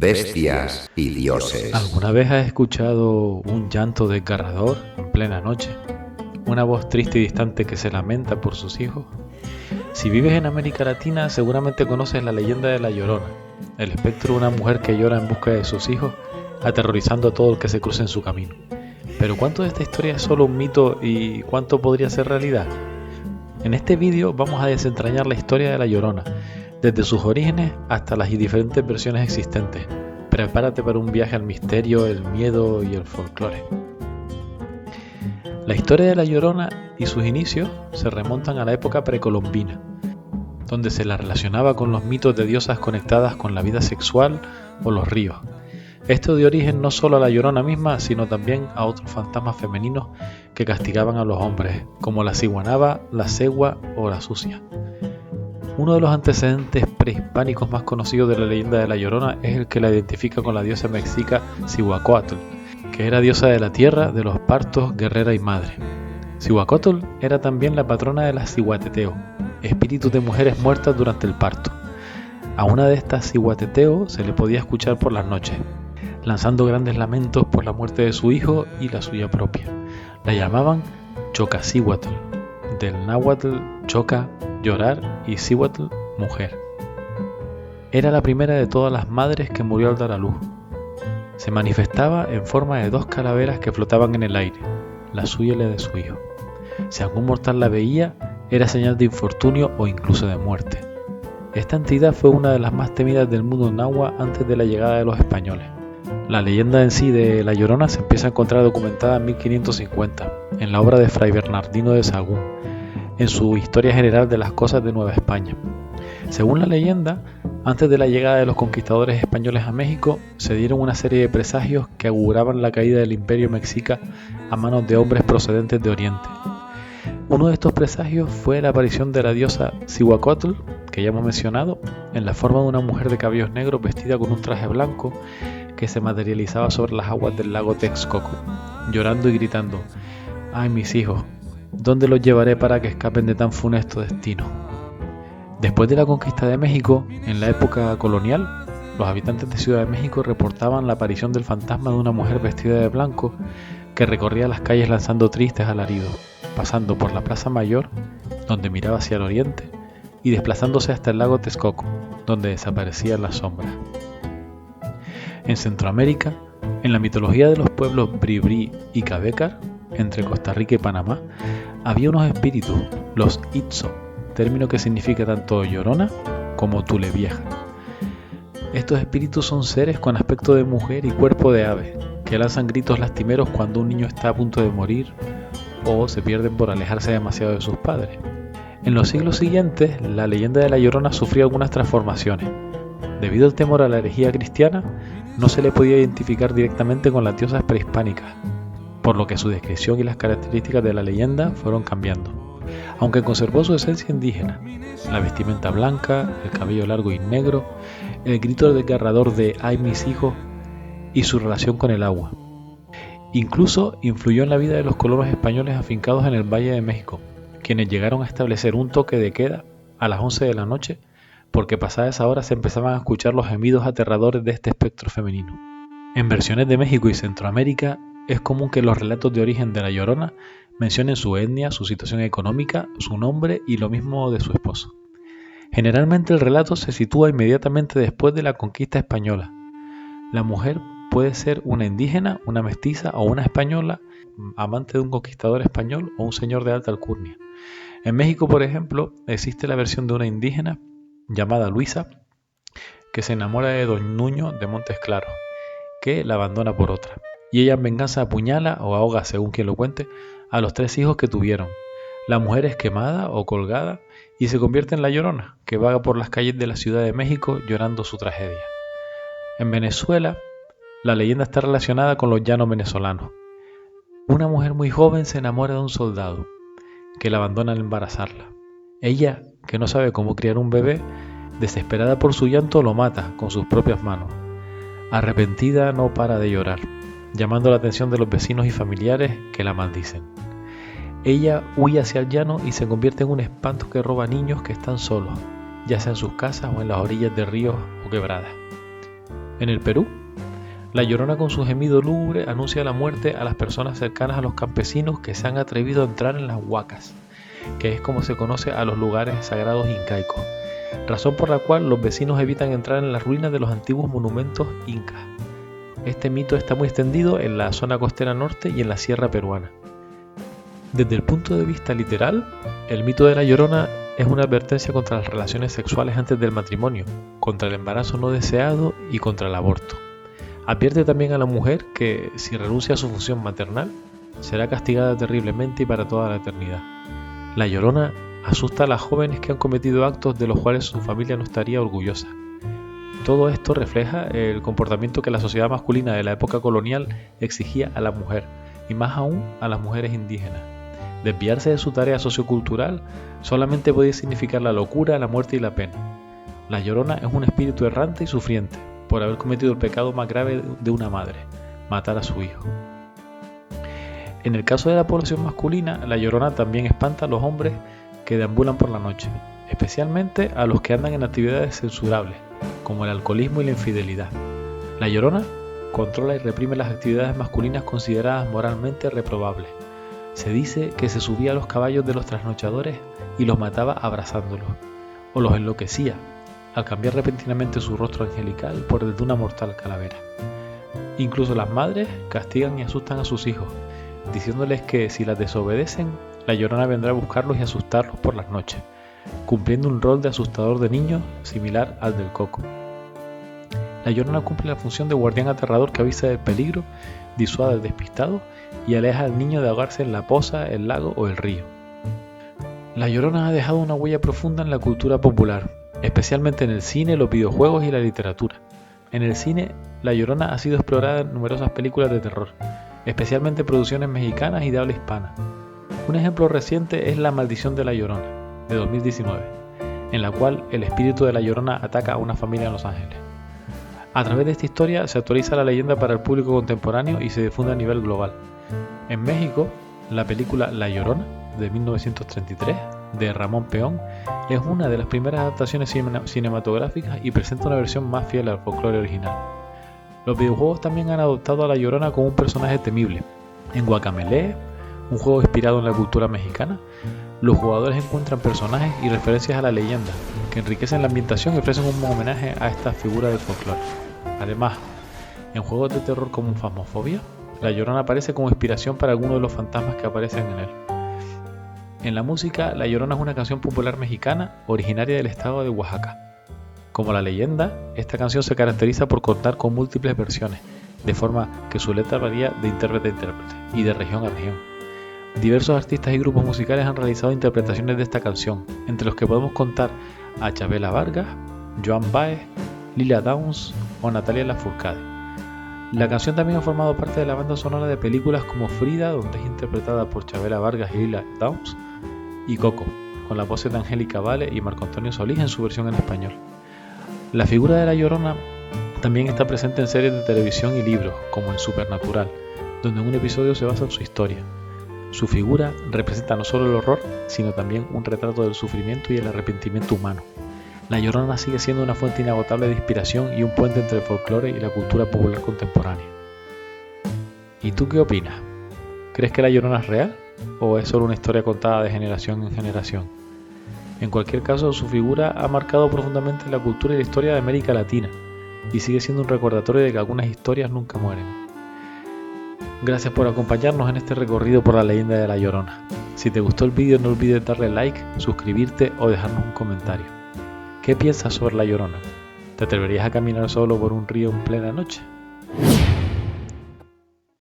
bestias y dioses. ¿Alguna vez has escuchado un llanto desgarrador en plena noche? ¿Una voz triste y distante que se lamenta por sus hijos? Si vives en América Latina, seguramente conoces la leyenda de La Llorona, el espectro de una mujer que llora en busca de sus hijos, aterrorizando a todo el que se cruce en su camino. Pero ¿cuánto de esta historia es solo un mito y cuánto podría ser realidad? En este vídeo vamos a desentrañar la historia de La Llorona, desde sus orígenes hasta las diferentes versiones existentes. Prepárate para un viaje al misterio, el miedo y el folclore. La historia de La Llorona y sus inicios se remontan a la época precolombina, donde se la relacionaba con los mitos de diosas conectadas con la vida sexual o los ríos. Esto dio origen no solo a La Llorona misma, sino también a otros fantasmas femeninos que castigaban a los hombres, como la ciguanaba, la cegua o la sucia. Uno de los antecedentes prehispánicos más conocidos de la leyenda de La Llorona es el que la identifica con la diosa mexica Cihuacóatl, que era diosa de la tierra, de los partos, guerrera y madre. Cihuacóatl era también la patrona de las cihuateteo, espíritus de mujeres muertas durante el parto. A una de estas cihuateteo se le podía escuchar por las noches, lanzando grandes lamentos por la muerte de su hijo y la suya propia. La llamaban Chocacíhuatl, del náhuatl choca, llorar, y cíhuatl, mujer. Era la primera de todas las madres que murió al dar a luz. Se manifestaba en forma de dos calaveras que flotaban en el aire, la suya y la de su hijo. Si algún mortal la veía, era señal de infortunio o incluso de muerte. Esta entidad fue una de las más temidas del mundo náhuatl antes de la llegada de los españoles. La leyenda en sí de La Llorona se empieza a encontrar documentada en 1550, en la obra de Fray Bernardino de Sahagún, en su Historia General de las Cosas de Nueva España. Según la leyenda, antes de la llegada de los conquistadores españoles a México, se dieron una serie de presagios que auguraban la caída del imperio mexica a manos de hombres procedentes de Oriente. Uno de estos presagios fue la aparición de la diosa Cihuacóatl, que ya hemos mencionado, en la forma de una mujer de cabellos negros vestida con un traje blanco que se materializaba sobre las aguas del lago Texcoco, llorando y gritando: ¡ay, mis hijos! ¿Dónde los llevaré para que escapen de tan funesto destino? Después de la conquista de México, en la época colonial, los habitantes de Ciudad de México reportaban la aparición del fantasma de una mujer vestida de blanco que recorría las calles lanzando tristes alaridos, pasando por la Plaza Mayor, donde miraba hacia el oriente, y desplazándose hasta el lago Texcoco, donde desaparecía en las sombras. En Centroamérica, en la mitología de los pueblos Bribri y Cabecar, entre Costa Rica y Panamá, había unos espíritus, los Itzo, término que significa tanto llorona como tulevieja. Estos espíritus son seres con aspecto de mujer y cuerpo de ave, que lanzan gritos lastimeros cuando un niño está a punto de morir o se pierden por alejarse demasiado de sus padres. En los siglos siguientes, la leyenda de La Llorona sufrió algunas transformaciones. Debido al temor a la herejía cristiana, no se le podía identificar directamente con las diosas prehispánicas, por lo que su descripción y las características de la leyenda fueron cambiando, aunque conservó su esencia indígena: la vestimenta blanca, el cabello largo y negro, el grito desgarrador de ¡ay, mis hijos! Y su relación con el agua. Incluso influyó en la vida de los colonos españoles afincados en el Valle de México, quienes llegaron a establecer un toque de queda a las 11 de la noche, porque pasada esa hora se empezaban a escuchar los gemidos aterradores de este espectro femenino. En versiones de México y Centroamérica, es común que los relatos de origen de La Llorona mencionen su etnia, su situación económica, su nombre y lo mismo de su esposo. Generalmente el relato se sitúa inmediatamente después de la conquista española. La mujer puede ser una indígena, una mestiza o una española, amante de un conquistador español o un señor de alta alcurnia. En México, por ejemplo, existe la versión de una indígena llamada Luisa, que se enamora de Don Nuño de Montes Claros, que la abandona por otra, y ella en venganza apuñala o ahoga, según quien lo cuente, a los 3 hijos que tuvieron. La mujer es quemada o colgada y se convierte en La Llorona, que vaga por las calles de la Ciudad de México llorando su tragedia. En Venezuela, la leyenda está relacionada con los llanos venezolanos. Una mujer muy joven se enamora de un soldado, que la abandona al embarazarla. Ella, que no sabe cómo criar un bebé, desesperada por su llanto, lo mata con sus propias manos. Arrepentida, no para de llorar, llamando la atención de los vecinos y familiares, que la maldicen. Ella huye hacia el llano y se convierte en un espanto que roba niños que están solos, ya sea en sus casas o en las orillas de ríos o quebradas. En el Perú, la Llorona con su gemido lúgubre anuncia la muerte a las personas cercanas a los campesinos que se han atrevido a entrar en las huacas, que es como se conoce a los lugares sagrados incaicos, razón por la cual los vecinos evitan entrar en las ruinas de los antiguos monumentos incas. Este mito está muy extendido en la zona costera norte y en la sierra peruana. Desde el punto de vista literal, el mito de la Llorona es una advertencia contra las relaciones sexuales antes del matrimonio, contra el embarazo no deseado y contra el aborto. Advierte también a la mujer que, si renuncia a su función maternal, será castigada terriblemente y para toda la eternidad. La Llorona asusta a las jóvenes que han cometido actos de los cuales su familia no estaría orgullosa. Todo esto refleja el comportamiento que la sociedad masculina de la época colonial exigía a la mujer, y más aún a las mujeres indígenas. Desviarse de su tarea sociocultural solamente podía significar la locura, la muerte y la pena. La Llorona es un espíritu errante y sufriente por haber cometido el pecado más grave de una madre, matar a su hijo. En el caso de la población masculina, la Llorona también espanta a los hombres que deambulan por la noche, especialmente a los que andan en actividades censurables, como el alcoholismo y la infidelidad. La Llorona controla y reprime las actividades masculinas consideradas moralmente reprobables. Se dice que se subía a los caballos de los trasnochadores y los mataba abrazándolos, o los enloquecía, al cambiar repentinamente su rostro angelical por el de una mortal calavera. Incluso las madres castigan y asustan a sus hijos, diciéndoles que si las desobedecen, la Llorona vendrá a buscarlos y asustarlos por las noches, cumpliendo un rol de asustador de niños similar al del Coco. La Llorona cumple la función de guardián aterrador que avisa del peligro, disuade al despistado y aleja al niño de ahogarse en la poza, el lago o el río. La Llorona ha dejado una huella profunda en la cultura popular, especialmente en el cine, los videojuegos y la literatura. En el cine, la Llorona ha sido explorada en numerosas películas de terror, especialmente producciones mexicanas y de habla hispana. Un ejemplo reciente es La Maldición de la Llorona, de 2019, en la cual el espíritu de la Llorona ataca a una familia en Los Ángeles. A través de esta historia se actualiza la leyenda para el público contemporáneo y se difunde a nivel global. En México, la película La Llorona, de 1933, de Ramón Peón, es una de las primeras adaptaciones cinematográficas y presenta una versión más fiel al folclore original. Los videojuegos también han adoptado a la Llorona como un personaje temible. En Guacamelee, un juego inspirado en la cultura mexicana, los jugadores encuentran personajes y referencias a la leyenda que enriquecen la ambientación y ofrecen un homenaje a esta figura del folclore. Además, en juegos de terror como Phasmophobia, la Llorona aparece como inspiración para algunos de los fantasmas que aparecen en él. En la música, La Llorona es una canción popular mexicana originaria del estado de Oaxaca. Como la leyenda, esta canción se caracteriza por contar con múltiples versiones, de forma que su letra varía de intérprete a intérprete y de región a región. Diversos artistas y grupos musicales han realizado interpretaciones de esta canción, entre los que podemos contar a Chabela Vargas, Joan Baez, Lila Downs o Natalia Lafourcade. La canción también ha formado parte de la banda sonora de películas como Frida, donde es interpretada por Chabela Vargas y Lila Downs, y Coco, con las voces de Angélica Vale y Marco Antonio Solís en su versión en español. La figura de la Llorona también está presente en series de televisión y libros, como en Supernatural, donde en un episodio se basa en su historia. Su figura representa no solo el horror, sino también un retrato del sufrimiento y el arrepentimiento humano. La Llorona sigue siendo una fuente inagotable de inspiración y un puente entre el folclore y la cultura popular contemporánea. ¿Y tú qué opinas? ¿Crees que la Llorona es real o es solo una historia contada de generación en generación? En cualquier caso, su figura ha marcado profundamente la cultura y la historia de América Latina y sigue siendo un recordatorio de que algunas historias nunca mueren. Gracias por acompañarnos en este recorrido por la leyenda de la Llorona. Si te gustó el vídeo, no olvides darle like, suscribirte o dejarnos un comentario. ¿Qué piensas sobre la Llorona? ¿Te atreverías a caminar solo por un río en plena noche?